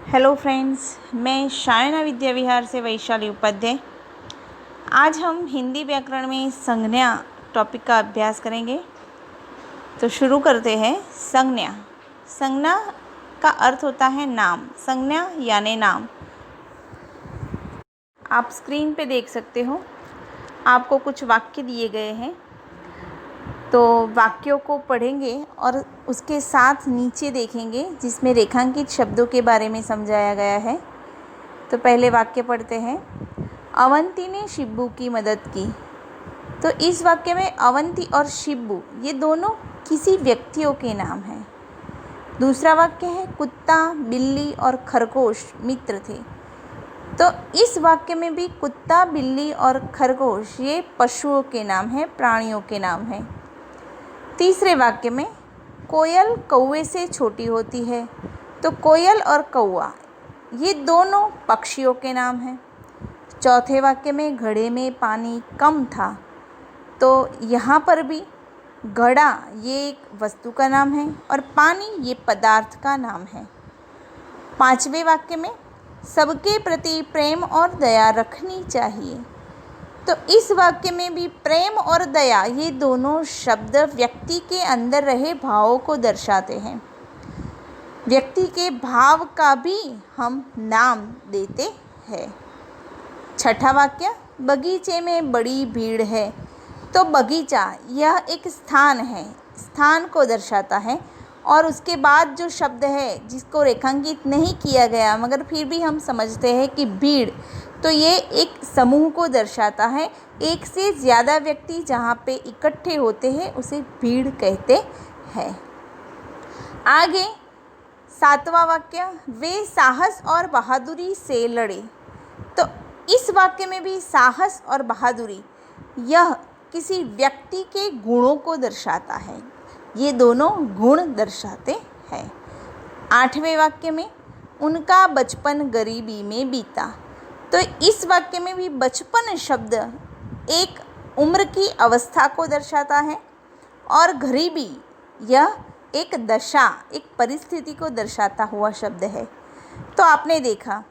Hello friends, मैं शायना विद्या विहार से वैशाली उपाध्याय। आज हम हिंदी व्याकरण में संज्ञा टॉपिक का अभ्यास करेंगे। तो शुरू करते हैं। संज्ञा। संज्ञा का अर्थ होता है नाम। संज्ञा यानी नाम। आप स्क्रीन पे देख सकते हो, आपको कुछ वाक्य दिए गए हैं, तो वाक्यों को पढ़ेंगे और उसके साथ नीचे देखेंगे जिसमें रेखांकित शब्दों के बारे में समझाया गया है। तो पहले वाक्य पढ़ते हैं। अवंती ने शिब्बू की मदद की। तो इस वाक्य में अवंती और शिब्बू ये दोनों किसी व्यक्तियों के नाम हैं। दूसरा वाक्य है कुत्ता, बिल्ली और खरगोश मित्र थे। तो इस वाक्य में भी कुत्ता, बिल्ली और खरगोश ये पशुओं के नाम हैं, प्राणियों के नाम हैं। तीसरे वाक्य में कोयल कौवे से छोटी होती है। तो कोयल और कौवा ये दोनों पक्षियों के नाम हैं। चौथे वाक्य में घड़े में पानी कम था। तो यहाँ पर भी घड़ा ये एक वस्तु का नाम है और पानी ये पदार्थ का नाम है। पांचवें वाक्य में सबके प्रति प्रेम और दया रखनी चाहिए। तो इस वाक्य में भी प्रेम और दया ये दोनों शब्द व्यक्ति के अंदर रहे भावों को दर्शाते हैं। व्यक्ति के भाव का भी हम नाम देते हैं। छठा वाक्य बगीचे में बड़ी भीड़ है। तो बगीचा यह एक स्थान है, स्थान को दर्शाता है। और उसके बाद जो शब्द है जिसको रेखांकित नहीं किया गया मगर फिर भी हम समझते हैं कि भीड़, तो ये एक समूह को दर्शाता है। एक से ज़्यादा व्यक्ति जहाँ पे इकट्ठे होते हैं उसे भीड़ कहते हैं। आगे सातवां वाक्य वे साहस और बहादुरी से लड़े। तो इस वाक्य में भी साहस और बहादुरी यह किसी व्यक्ति के गुणों को दर्शाता है। ये दोनों गुण दर्शाते हैं। आठवें वाक्य में उनका बचपन गरीबी में बीता। तो इस वाक्य में भी बचपन शब्द एक उम्र की अवस्था को दर्शाता है और गरीबी यह एक दशा, एक परिस्थिति को दर्शाता हुआ शब्द है। तो आपने देखा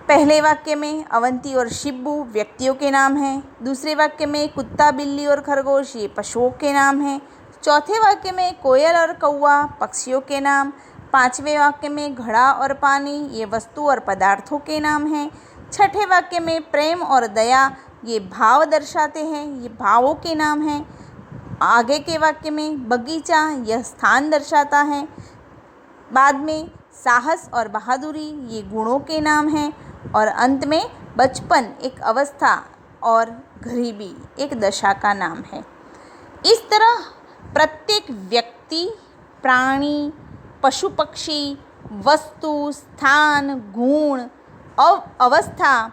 पहले वाक्य में अवंती और शिब्बू व्यक्तियों के नाम हैं। दूसरे वाक्य में कुत्ता, बिल्ली और खरगोश ये पशुओं के नाम हैं। चौथे वाक्य में कोयल और कौवा पक्षियों के नाम। पांचवें वाक्य में घड़ा और पानी ये वस्तु और पदार्थों के नाम हैं। छठे वाक्य में प्रेम और दया ये भाव दर्शाते हैं, ये भावों के नाम हैं। आगे के वाक्य में बगीचा यह स्थान दर्शाता है। बाद में साहस और बहादुरी ये गुणों के नाम हैं और अंत में बचपन एक अवस्था और गरीबी एक दशा का नाम है। इस तरह प्रत्येक व्यक्ति, प्राणी, पशु पक्षी, वस्तु, स्थान, गुण, अवस्था,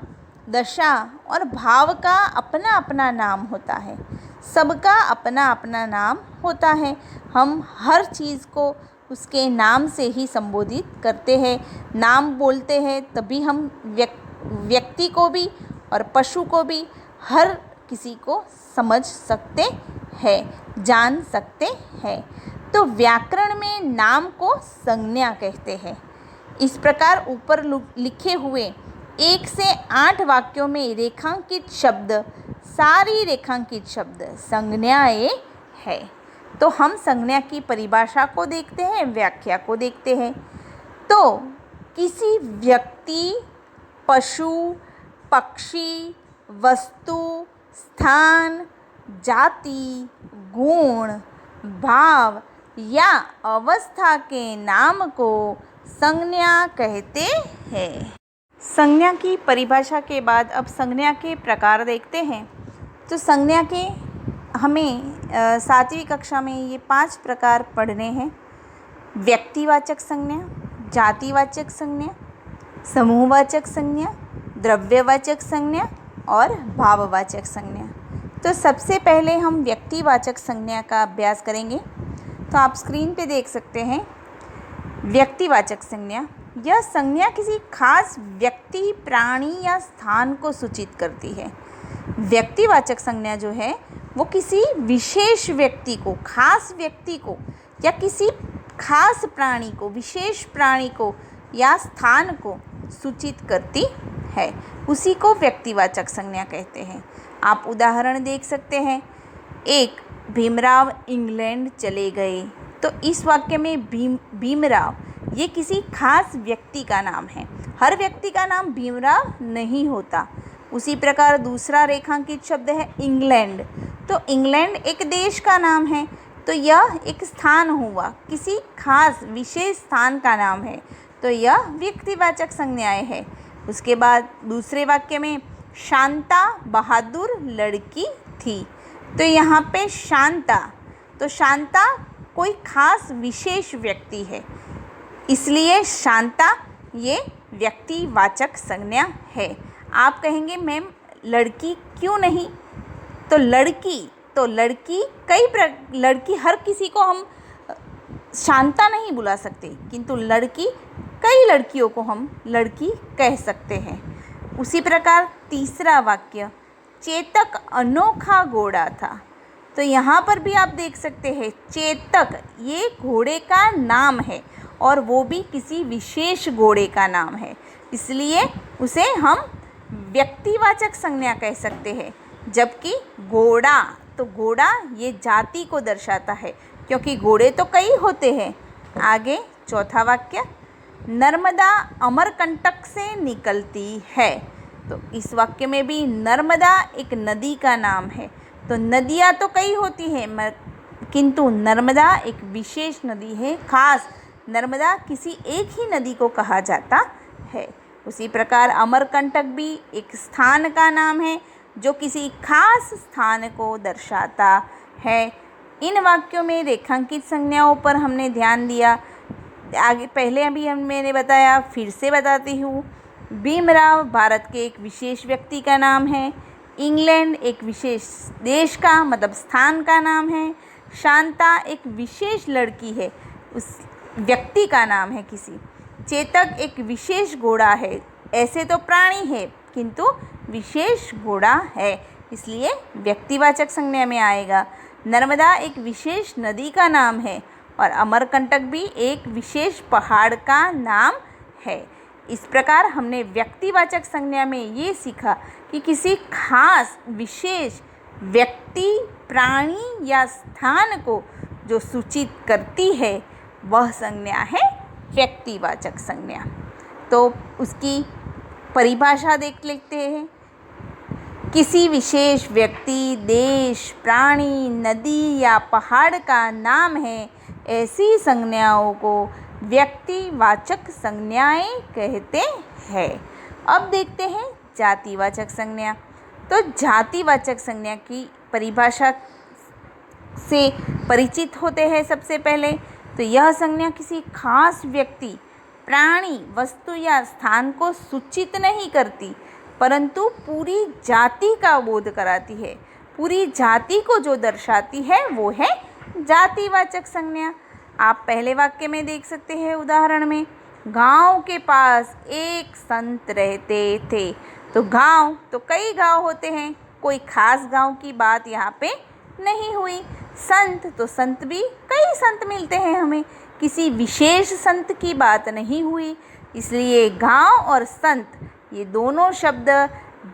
दशा और भाव का अपना अपना नाम होता है। सबका अपना अपना नाम होता है। हम हर चीज़ को उसके नाम से ही संबोधित करते हैं। नाम बोलते हैं तभी हम व्यक्ति को भी और पशु को भी हर किसी को समझ सकते हैं, जान सकते हैं। तो व्याकरण में नाम को संज्ञा कहते हैं। इस प्रकार ऊपर लिखे हुए 1 से 8 वाक्यों में रेखांकित शब्द, सारी रेखांकित शब्द संज्ञाएं है। तो हम संज्ञा की परिभाषा को देखते हैं, व्याख्या को देखते हैं। तो किसी व्यक्ति, पशु, पक्षी, वस्तु, स्थान, जाति, गुण, भाव या अवस्था के नाम को संज्ञा कहते हैं। संज्ञा की परिभाषा के बाद अब संज्ञा के प्रकार देखते हैं। तो संज्ञा के हमें 7वीं कक्षा में ये 5 प्रकार पढ़ने हैं। व्यक्तिवाचक संज्ञा, जातिवाचक संज्ञा, समूहवाचक संज्ञा, द्रव्यवाचक संज्ञा और भाववाचक संज्ञा। तो सबसे पहले हम व्यक्तिवाचक संज्ञा का अभ्यास करेंगे। तो आप स्क्रीन पे देख सकते हैं व्यक्तिवाचक संज्ञा। यह संज्ञा किसी खास व्यक्ति, प्राणी या स्थान को सूचित करती है। व्यक्तिवाचक संज्ञा जो है वो किसी विशेष व्यक्ति को, खास व्यक्ति को या किसी खास प्राणी को, विशेष प्राणी को या स्थान को सूचित करती है, उसी को व्यक्तिवाचक संज्ञा कहते हैं। आप उदाहरण देख सकते हैं। एक, भीमराव इंग्लैंड चले गए। तो इस वाक्य में भीमराव ये किसी खास व्यक्ति का नाम है। हर व्यक्ति का नाम भीमराव नहीं होता। उसी प्रकार दूसरा रेखांकित शब्द है इंग्लैंड। तो इंग्लैंड एक देश का नाम है, तो यह एक स्थान हुआ, किसी खास विशेष स्थान का नाम है, तो यह व्यक्तिवाचक संज्ञाएं है। उसके बाद दूसरे वाक्य में शांता बहादुर लड़की थी। तो यहाँ पे शांता, तो शांता कोई खास विशेष व्यक्ति है, इसलिए शांता ये व्यक्तिवाचक संज्ञा है। आप कहेंगे मैम लड़की क्यों नहीं? तो लड़की लड़की हर किसी को हम शांता नहीं बुला सकते, किंतु लड़की कई लड़कियों को हम लड़की कह सकते हैं। उसी प्रकार तीसरा वाक्य, चेतक अनोखा घोड़ा था। तो यहाँ पर भी आप देख सकते हैं चेतक ये घोड़े का नाम है और वो भी किसी विशेष घोड़े का नाम है, इसलिए उसे हम व्यक्तिवाचक संज्ञा कह सकते हैं। जबकि घोड़ा, तो घोड़ा ये जाति को दर्शाता है, क्योंकि घोड़े तो कई होते हैं। आगे चौथा वाक्य, नर्मदा अमरकंटक से निकलती है। तो इस वाक्य में भी नर्मदा एक नदी का नाम है। तो नदियाँ तो कई होती हैं, किंतु नर्मदा एक विशेष नदी है, खास नर्मदा किसी एक ही नदी को कहा जाता है। उसी प्रकार अमरकंटक भी एक स्थान का नाम है जो किसी खास स्थान को दर्शाता है। इन वाक्यों में रेखांकित संज्ञाओं पर हमने ध्यान दिया। आगे पहले अभी मैंने बताया, फिर से बताती हूँ। भीमराव भारत के एक विशेष व्यक्ति का नाम है। इंग्लैंड एक विशेष देश का मतलब स्थान का नाम है। शांता एक विशेष लड़की है, उस व्यक्ति का नाम है किसी। चेतक एक विशेष घोड़ा है, ऐसे तो प्राणी है किंतु विशेष घोड़ा है, इसलिए व्यक्तिवाचक संज्ञा में आएगा। नर्मदा एक विशेष नदी का नाम है और अमरकंटक भी एक विशेष पहाड़ का नाम है। इस प्रकार हमने व्यक्तिवाचक संज्ञा में ये सीखा कि किसी खास विशेष व्यक्ति, प्राणी या स्थान को जो सूचित करती है वह संज्ञा है व्यक्तिवाचक संज्ञा। तो उसकी परिभाषा देख लेते हैं। किसी विशेष व्यक्ति, देश, प्राणी, नदी या पहाड़ का नाम है, ऐसी संज्ञाओं को व्यक्तिवाचक संज्ञाएं कहते हैं। अब देखते हैं जातिवाचक संज्ञा। तो जातिवाचक संज्ञा की परिभाषा से परिचित होते हैं सबसे पहले। तो यह संज्ञा किसी खास व्यक्ति, प्राणी, वस्तु या स्थान को सूचित नहीं करती, परंतु पूरी जाति का बोध कराती है। पूरी जाति को जो दर्शाती है वो है जातिवाचक संज्ञा। आप पहले वाक्य में देख सकते हैं उदाहरण में, गांव के पास एक संत रहते थे। तो गांव तो कई गांव होते हैं, कोई खास गांव की बात यहाँ पे नहीं हुई। संत तो संत भी कई संत मिलते हैं हमें, किसी विशेष संत की बात नहीं हुई, इसलिए गांव और संत ये दोनों शब्द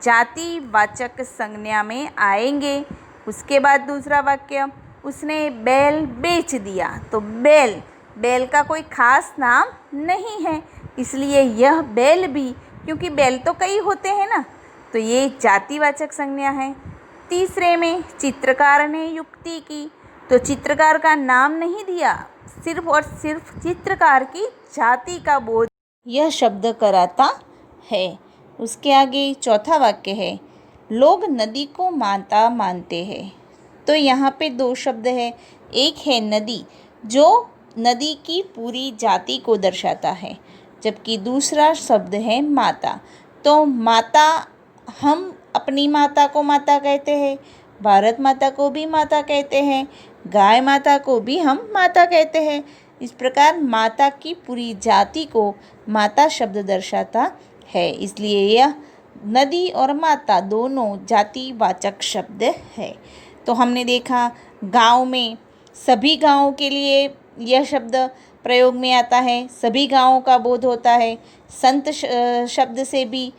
जातिवाचक संज्ञा में आएंगे। उसके बाद दूसरा वाक्य, उसने बैल बेच दिया। तो बैल का कोई खास नाम नहीं है, इसलिए यह बैल भी, क्योंकि बैल तो कई होते हैं ना, तो ये जातिवाचक संज्ञा है। तीसरे में चित्रकार ने युक्ति की। तो चित्रकार का नाम नहीं दिया, सिर्फ और सिर्फ चित्रकार की जाति का बोध यह शब्द कराता है। उसके आगे चौथा वाक्य है, लोग नदी को माता मानते हैं। तो यहाँ पे दो शब्द है, एक है नदी जो नदी की पूरी जाति को दर्शाता है, जबकि दूसरा शब्द है माता। तो माता, हम अपनी माता को माता कहते हैं, भारत माता को भी माता कहते हैं, गाय माता को भी हम माता कहते हैं। इस प्रकार माता की पूरी जाति को माता शब्द दर्शाता है, इसलिए यह नदी और माता दोनों जातिवाचक शब्द है। तो हमने देखा गांव में सभी गांवों के लिए यह शब्द प्रयोग में आता है, सभी गाँवों का बोध होता है। संत शब्द से भी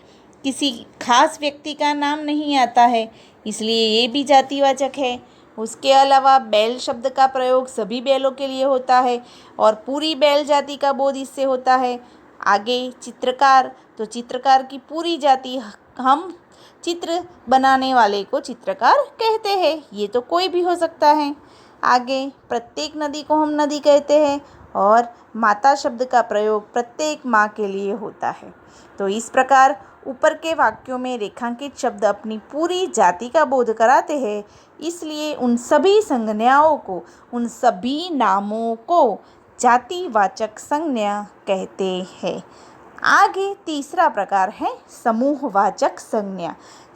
किसी खास व्यक्ति का नाम नहीं आता है, इसलिए ये भी जातिवाचक है। उसके अलावा बैल शब्द का प्रयोग सभी बैलों के लिए होता है और पूरी बैल जाति का बोध इससे होता है। आगे चित्रकार, तो चित्रकार की पूरी जाति, हम चित्र बनाने वाले को चित्रकार कहते हैं, ये तो कोई भी हो सकता है। आगे प्रत्येक नदी को हम नदी कहते हैं और माता शब्द का प्रयोग प्रत्येक माँ के लिए होता है। तो इस प्रकार ऊपर के वाक्यों में रेखांकित शब्द अपनी पूरी जाति का बोध कराते हैं, इसलिए उन सभी संज्ञाओं को, उन सभी नामों को जातिवाचक संज्ञा कहते हैं। आगे तीसरा प्रकार है समूहवाचक संज्ञा।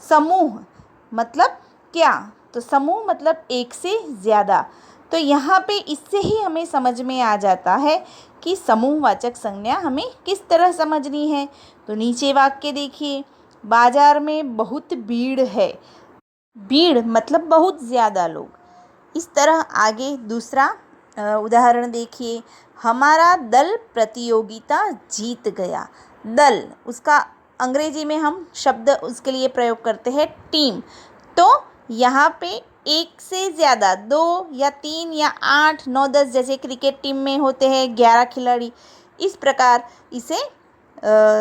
समूह मतलब क्या? तो समूह मतलब एक से ज़्यादा। तो यहाँ पे इससे ही हमें समझ में आ जाता है कि समूहवाचक संज्ञा हमें किस तरह समझनी है। तो नीचे वाक्य देखिए, बाजार में बहुत भीड़ है। भीड़ मतलब बहुत ज़्यादा लोग। इस तरह आगे दूसरा उदाहरण देखिए, हमारा दल प्रतियोगिता जीत गया। दल, उसका अंग्रेजी में हम शब्द उसके लिए प्रयोग करते हैं टीम। तो यहाँ पे एक से ज़्यादा, 2 या 3 या 8, 9, 10 जैसे क्रिकेट टीम में होते हैं 11 खिलाड़ी, इस प्रकार इसे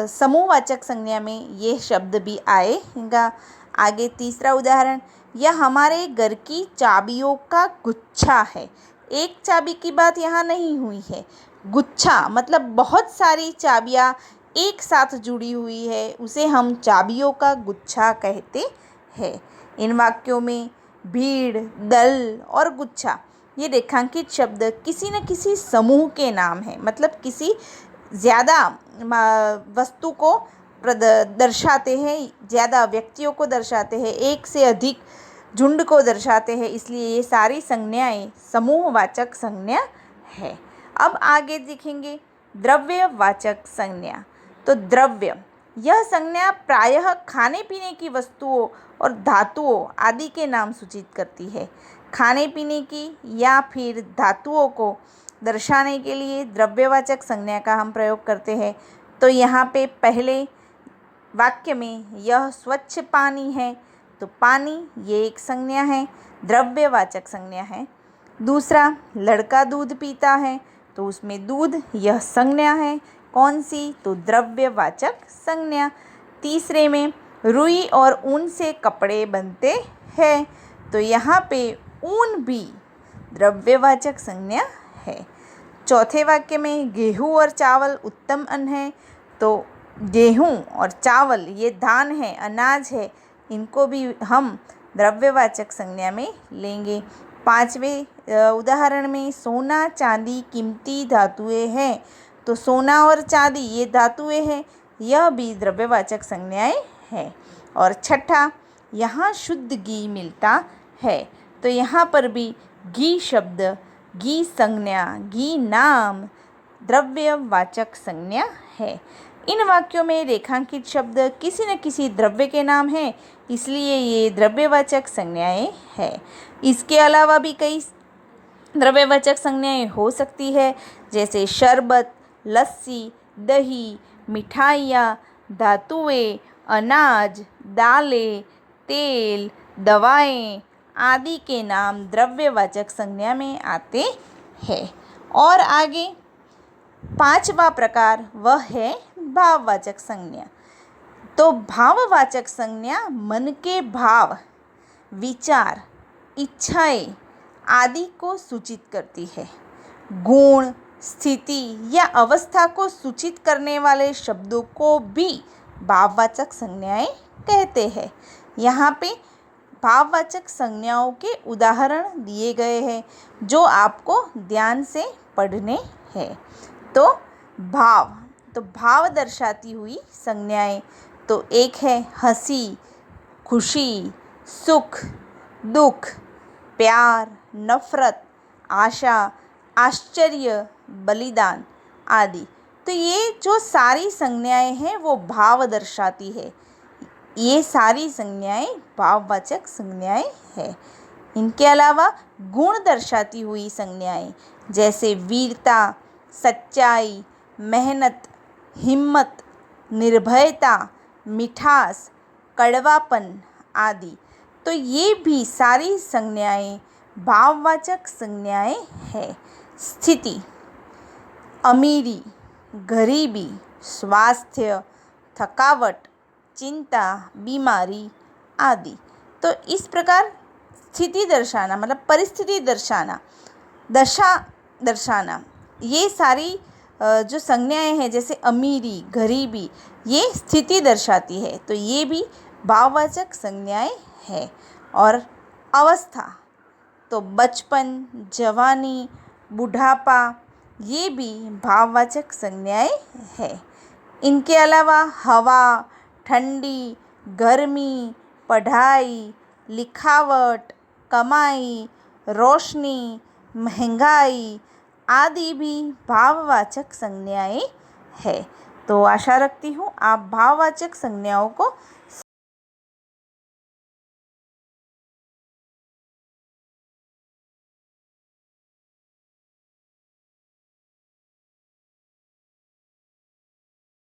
समूहवाचक संज्ञा में ये शब्द भी आएगा। आगे तीसरा उदाहरण, यह हमारे घर की चाबियों का गुच्छा है। एक चाबी की बात यहाँ नहीं हुई है, गुच्छा मतलब बहुत सारी चाबियाँ एक साथ जुड़ी हुई है, उसे हम चाबियों का गुच्छा कहते हैं। इन वाक्यों में भीड़, दल और गुच्छा ये रेखांकित शब्द किसी न किसी समूह के नाम हैं, मतलब किसी ज़्यादा वस्तु को दर्शाते हैं, ज़्यादा व्यक्तियों को दर्शाते हैं, एक से अधिक झुंड को दर्शाते हैं, इसलिए ये सारी संज्ञाएं समूहवाचक संज्ञा है। अब आगे देखेंगे द्रव्यवाचक संज्ञा। तो द्रव्य, यह संज्ञा प्रायः खाने पीने की वस्तुओं और धातुओं आदि के नाम सूचित करती है। खाने पीने की या फिर धातुओं को दर्शाने के लिए द्रव्यवाचक संज्ञा का हम प्रयोग करते हैं। तो यहाँ पे पहले वाक्य में यह स्वच्छ पानी है, तो पानी ये एक संज्ञा है, द्रव्यवाचक संज्ञा है। दूसरा, लड़का दूध पीता है, तो उसमें दूध यह संज्ञा है, कौन सी? तो द्रव्यवाचक संज्ञा। तीसरे में रुई और ऊन से कपड़े बनते हैं, तो यहाँ पे ऊन भी द्रव्यवाचक संज्ञा है। चौथे वाक्य में गेहूँ और चावल उत्तम अन्न है, तो गेहूँ और चावल ये धान है, अनाज है, इनको भी हम द्रव्यवाचक संज्ञा में लेंगे। पांचवें उदाहरण में सोना चांदी कीमती धातुएं हैं, तो सोना और चांदी ये धातुएं हैं, यह भी द्रव्यवाचक संज्ञाएं हैं। और छठा, यहाँ शुद्ध घी मिलता है, तो यहाँ पर भी घी शब्द, घी संज्ञा, घी नाम द्रव्यवाचक संज्ञा है। इन वाक्यों में रेखांकित शब्द किसी न किसी द्रव्य के नाम हैं, इसलिए ये द्रव्यवाचक संज्ञाएं हैं। इसके अलावा भी कई द्रव्यवाचक संज्ञाएं हो सकती है, जैसे शरबत, लस्सी, दही, मिठाइयाँ, धातुएं, अनाज, दालें, तेल, दवाएं आदि के नाम द्रव्यवाचक संज्ञा में आते हैं। और आगे पांचवा प्रकार वह है भाववाचक संज्ञा। तो भाववाचक संज्ञा मन के भाव, विचार, इच्छाएं आदि को सूचित करती है। गुण, स्थिति या अवस्था को सूचित करने वाले शब्दों को भी भाववाचक संज्ञाएं कहते हैं। यहाँ पे भाववाचक संज्ञाओं के उदाहरण दिए गए हैं जो आपको ध्यान से पढ़ने हैं। तो भाव दर्शाती हुई संज्ञाएं, तो एक है हंसी, खुशी, सुख, दुख, प्यार, नफरत, आशा, आश्चर्य, बलिदान आदि। तो ये जो सारी संज्ञाएं हैं वो भाव दर्शाती है, ये सारी संज्ञाएं भाववाचक संज्ञाएं हैं। इनके अलावा गुण दर्शाती हुई संज्ञाएं, जैसे वीरता, सच्चाई, मेहनत, हिम्मत, निर्भयता, मिठास, कड़वापन आदि। तो ये भी सारी संज्ञाएं भाववाचक संज्ञाएं हैं। स्थिति, अमीरी, गरीबी, स्वास्थ्य, थकावट, चिंता, बीमारी आदि। तो इस प्रकार स्थिति दर्शाना मतलब परिस्थिति दर्शाना, दशा दर्शाना, ये सारी जो संज्ञाएं हैं जैसे अमीरी, गरीबी, ये स्थिति दर्शाती है। तो ये भी भाववाचक संज्ञाएं हैं। और अवस्था, तो बचपन, जवानी, बुढ़ापा, ये भी भाववाचक संज्ञाएं हैं। इनके अलावा हवा, ठंडी, गर्मी, पढ़ाई, लिखावट, कमाई, रोशनी, महंगाई आदि भी भाववाचक संज्ञाएं हैं। तो आशा रखती हूँ आप भाववाचक संज्ञाओं को